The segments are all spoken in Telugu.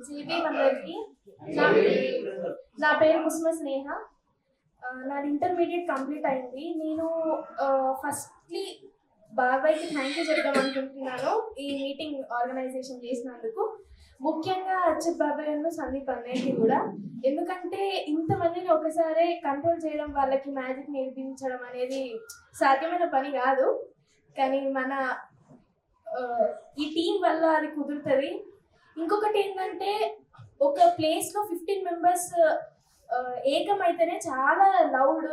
జీబీ అందరికి నా పేరు కుసుమ స్నేహ. నాది ఇంటర్మీడియట్ కంప్లీట్ అయింది. నేను ఫస్ట్లీ బాబాయ్కి థ్యాంక్ యూ చెప్దాం అనుకుంటున్నాను ఈ మీటింగ్ ఆర్గనైజేషన్ చేసినందుకు. ముఖ్యంగా అచ్యుత్ బాబాయ్ అన్న సందీప్ అన్నయ్యకి కూడా. ఎందుకంటే ఇంతమందిని ఒకసారి కంట్రోల్ చేయడం, వాళ్ళకి మ్యాజిక్ నేర్పించడం అనేది సాధ్యమైన పని కాదు. కానీ మన ఈ టీం వల్ల అది కుదురుతుంది. ఇంకొకటి ఏంటంటే ఒక ప్లేస్లో 15 మెంబర్స్ ఏకమైతేనే చాలా లౌడ్,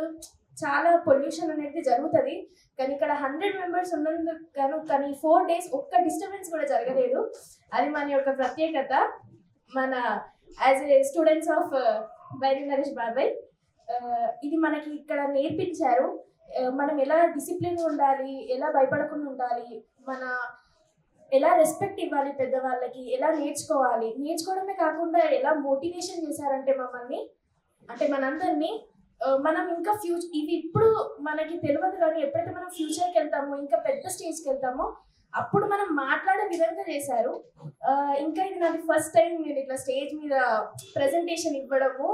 చాలా పొల్యూషన్ అనేది జరుగుతుంది. కానీ ఇక్కడ 100 మెంబర్స్ ఉన్నందుకు కానీ 4 days ఒక్క డిస్టర్బెన్స్ కూడా జరగలేదు. అది మన యొక్క ప్రత్యేకత. మన as a students of Bairi Naresh బాబాయ్ ఇది మనకి ఇక్కడ నేర్పించారు. మనం ఎలా డిసిప్లిన్ ఉండాలి, ఎలా భయపడకుండా ఉండాలి, మన ఎలా రెస్పెక్ట్ ఇవ్వాలి పెద్దవాళ్ళకి, ఎలా నేర్చుకోవడమే కాకుండా ఎలా మోటివేషన్ చేశారంటే మమ్మల్ని, అంటే మనందరినీ. మనం ఇంకా ఇవి ఇప్పుడు మనకి తెలియదు, కానీ ఎప్పుడైతే మనం ఫ్యూచర్కి వెళ్తామో, ఇంకా పెద్ద స్టేజ్కి వెళ్తామో, అప్పుడు మనం మాట్లాడే విధంగా చేశారు. ఇంకా ఇది నాకు ఫస్ట్ టైం నేను ఇట్లా స్టేజ్ మీద ప్రెజెంటేషన్ ఇవ్వడము.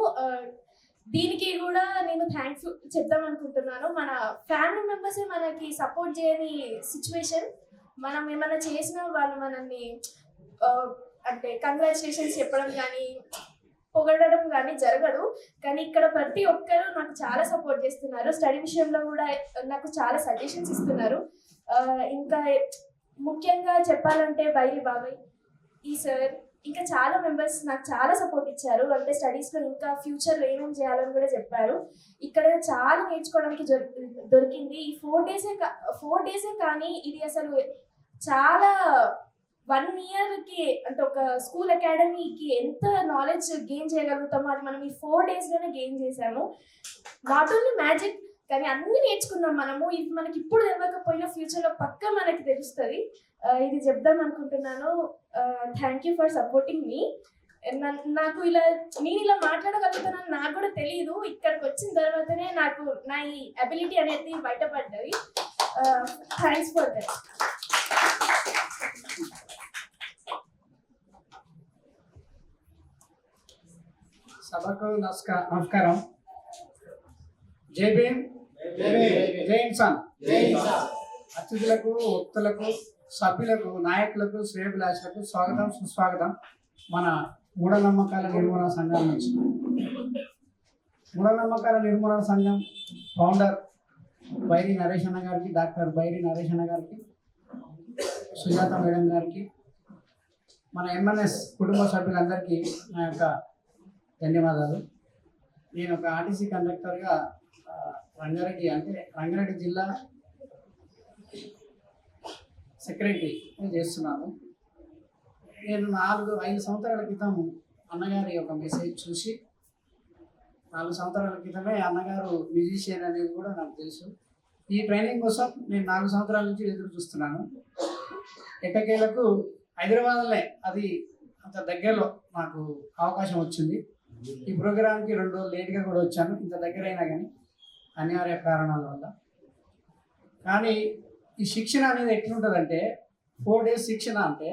దీనికి కూడా నేను థ్యాంక్స్ చెప్దాం అనుకుంటున్నాను. మన ఫ్యామిలీ మెంబర్సే మనకి సపోర్ట్ చేయని సిచ్యువేషన్. మనం ఏమైనా చేసినా వాళ్ళు మనల్ని అంటే కంగ్రాచులేషన్స్ చెప్పడం కానీ పొగడడం కానీ జరగదు. కానీ ఇక్కడ ప్రతి ఒక్కరు నాకు చాలా సపోర్ట్ చేస్తున్నారు. స్టడీ విషయంలో కూడా నాకు చాలా సజెషన్స్ ఇస్తున్నారు. ఇంకా ముఖ్యంగా చెప్పాలంటే బైరి బాబాయ్, ఈ సార్, ఇంకా చాలా మెంబర్స్ నాకు చాలా సపోర్ట్ ఇచ్చారు. అంటే స్టడీస్లో ఇంకా ఫ్యూచర్లో ఏమేమి చేయాలని కూడా చెప్పారు. ఇక్కడ చాలా నేర్చుకోవడానికి దొరికింది. ఈ 4 డేసే కానీ ఇది అసలు చాలా 1 yearకి అంటే ఒక స్కూల్ అకాడమీకి ఎంత నాలెడ్జ్ గెయిన్ చేయగలుగుతామో అది మనం ఈ 4 daysలోనే గెయిన్ చేసాము. నాట్ ఓన్లీ మ్యాజిక్, కానీ అన్ని నేర్చుకున్నాం మనము. ఇది మనకి ఇప్పుడు తెలియకపోయినా ఫ్యూచర్లో పక్కా మనకి తెలుస్తుంది. ఇది చెప్దాం అనుకుంటున్నాను. థ్యాంక్ యూ ఫర్ సపోర్టింగ్ మీ. నాకు నేను ఇలా మాట్లాడగలుగుతానని నాకు కూడా తెలియదు. ఇక్కడికి వచ్చిన తర్వాతనే నాకు నా ఈ అబిలిటీ అనేది బయటపడ్డది. Thanks for that. సభకు నమస్కారం. జై భీమ్, జై ఇన్సాన్. అతిథులకు, వక్తులకు, సభ్యులకు, నాయకులకు, శ్రేయభిలాషులకు స్వాగతం, సుస్వాగతం. మన మూఢనమ్మకాల నిర్మూలన సంఘం నుంచి మూఢనమ్మకాల నిర్మూలన సంఘం ఫౌండర్ బైరి నరేష్ అన్న గారికి, డాక్టర్ బైరి నరేష్ అన్న గారికి, సుజాత మేడం గారికి, మన ఎంఎన్ఎస్ కుటుంబ సభ్యులందరికీ నా యొక్క ధన్యవాదాలు. నేను ఒక ఆర్టీసీ కండక్టర్గా రంగారెడ్డి జిల్లా సెక్రటరీ చేస్తున్నాను. నేను 4-5 సంవత్సరాల క్రితం అన్నగారి ఒక మెసేజ్ చూసి, 4 సంవత్సరాల క్రితమే అన్నగారు మ్యూజిషియన్ అనేది కూడా నాకు తెలుసు. ఈ ట్రైనింగ్ కోసం నేను 4 సంవత్సరాల నుంచి ఎదురు చూస్తున్నాను. ఎట్టకేలకు హైదరాబాద్లోనే, అది అంత దగ్గరలో నాకు అవకాశం వచ్చింది. ఈ ప్రోగ్రాంకి 2 రోజులు లేట్గా కూడా వచ్చాను, ఇంత దగ్గర అయినా కానీ అనివార్య కారణాల వల్ల. కానీ ఈ శిక్షణ అనేది ఎట్లుంటుందంటే, 4 days శిక్షణ అంటే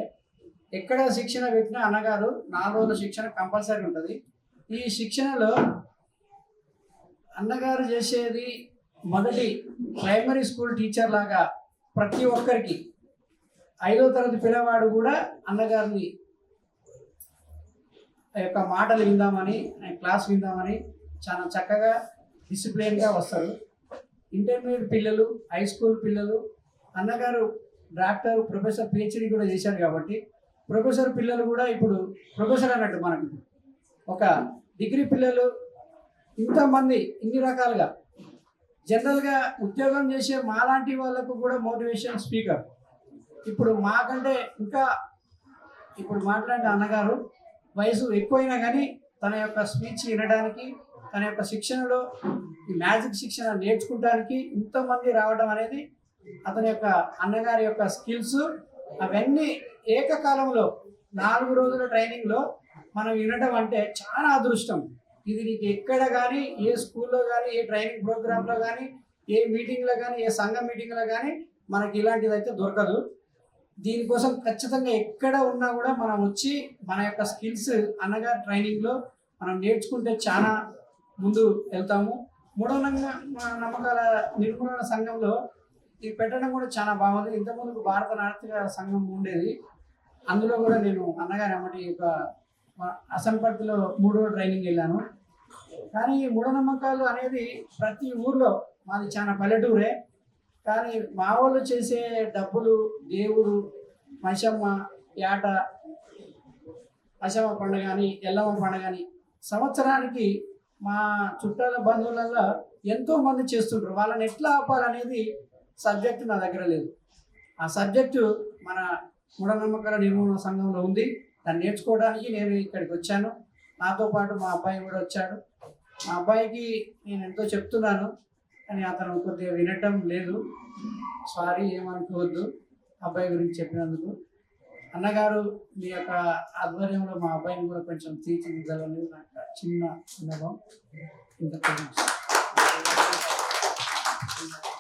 ఎక్కడ శిక్షణ పెట్టినా అన్నగారు 4 రోజుల శిక్షణ కంపల్సరీ ఉంటుంది. ఈ శిక్షణలో అన్నగారు చేసేది మొదటి ప్రైమరీ స్కూల్ టీచర్ లాగా ప్రతి ఒక్కరికి 5వ తరగతి పిల్లవాడు కూడా అన్నగారిని యొక్క మాటలు విందామని, క్లాస్ విందామని చాలా చక్కగా డిసిప్లిన్గా వస్తారు. ఇంటర్మీడియట్ పిల్లలు, హై స్కూల్ పిల్లలు, అన్నగారు డాక్టర్, ప్రొఫెసర్, పిహెచ్డి కూడా చేశారు కాబట్టి ప్రొఫెసర్ పిల్లలు కూడా ఇప్పుడు ప్రొఫెసర్ అన్నట్టు. మనకి ఒక డిగ్రీ పిల్లలు, ఇంతమంది ఇన్ని రకాలుగా. జనరల్గా ఉద్యోగం చేసే మాలాంటి వాళ్ళకు కూడా మోటివేషన్ స్పీకర్. ఇప్పుడు మాకంటే ఇంకా ఇప్పుడు మాట్లాడిన అన్నగారు వయసు ఎక్కువైనా కానీ తన యొక్క స్పీచ్ వినడానికి, తన యొక్క శిక్షణలో ఈ మ్యాజిక్ శిక్షణ నేర్చుకోవడానికి ఇంతమంది రావడం అనేది అతని యొక్క అన్నగారి యొక్క స్కిల్స్. అవన్నీ ఏకకాలంలో 4 రోజుల ట్రైనింగ్లో మనం వినడం అంటే చాలా అదృష్టం. ఇది నీకు ఎక్కడ కానీ, ఏ స్కూల్లో కానీ, ఏ ట్రైనింగ్ ప్రోగ్రాంలో కానీ, ఏ మీటింగ్లో కానీ, ఏ సంఘ మీటింగ్లో కానీ మనకి ఇలాంటిది అయితే దొరకదు. దీనికోసం ఖచ్చితంగా ఎక్కడ ఉన్నా కూడా మనం వచ్చి మన యొక్క స్కిల్స్ అన్నగారి ట్రైనింగ్లో మనం నేర్చుకుంటే చాలా ముందు వెళ్తాము. నమ్మకాల నిర్మూలన సంఘంలో ఇది పెట్టడం కూడా చాలా బాగుంది. ఇంతకుముందు భారత నాట్య సంఘం ఉండేది, అందులో కూడా నేను అన్నగారి అమ్మటి ఒక అసంపర్తిలో 3 రోజులు ట్రైనింగ్ వెళ్ళాను. కానీ మూఢనమ్మకాలు అనేది ప్రతి ఊర్లో, మాది చాలా పల్లెటూరే, కానీ మా వాళ్ళు చేసే డబ్బులు, దేవుడు, మైసమ్మ ఏట, మైసమ్మ పండుగ కానీ ఎల్లమ్మ పండుగ కానీ సంవత్సరానికి మా చుట్టాల బంధువులలో ఎంతో మంది చేస్తుంటారు. వాళ్ళని ఎట్లా ఆపాలనేది సబ్జెక్టు నా దగ్గర లేదు. ఆ సబ్జెక్టు మన మూఢనమ్మకాల నిర్మూలన సంఘంలో ఉంది. దాన్ని నేర్చుకోవడానికి నేను ఇక్కడికి వచ్చాను. నాతో పాటు మా అబ్బాయి కూడా వచ్చాడు. మా అబ్బాయికి నేను ఎంతో చెప్తున్నాను, కానీ అతను కొద్దిగా వినటం లేదు. సారీ, ఏమనుకోవద్దు అబ్బాయి గురించి చెప్పినందుకు. అన్నగారు మీ యొక్క ఆధ్వర్యంలో మా అబ్బాయిని కూడా కొంచెం తీర్చిదిద్దాలనేది నాకు చిన్న అనుభవం. ఇంత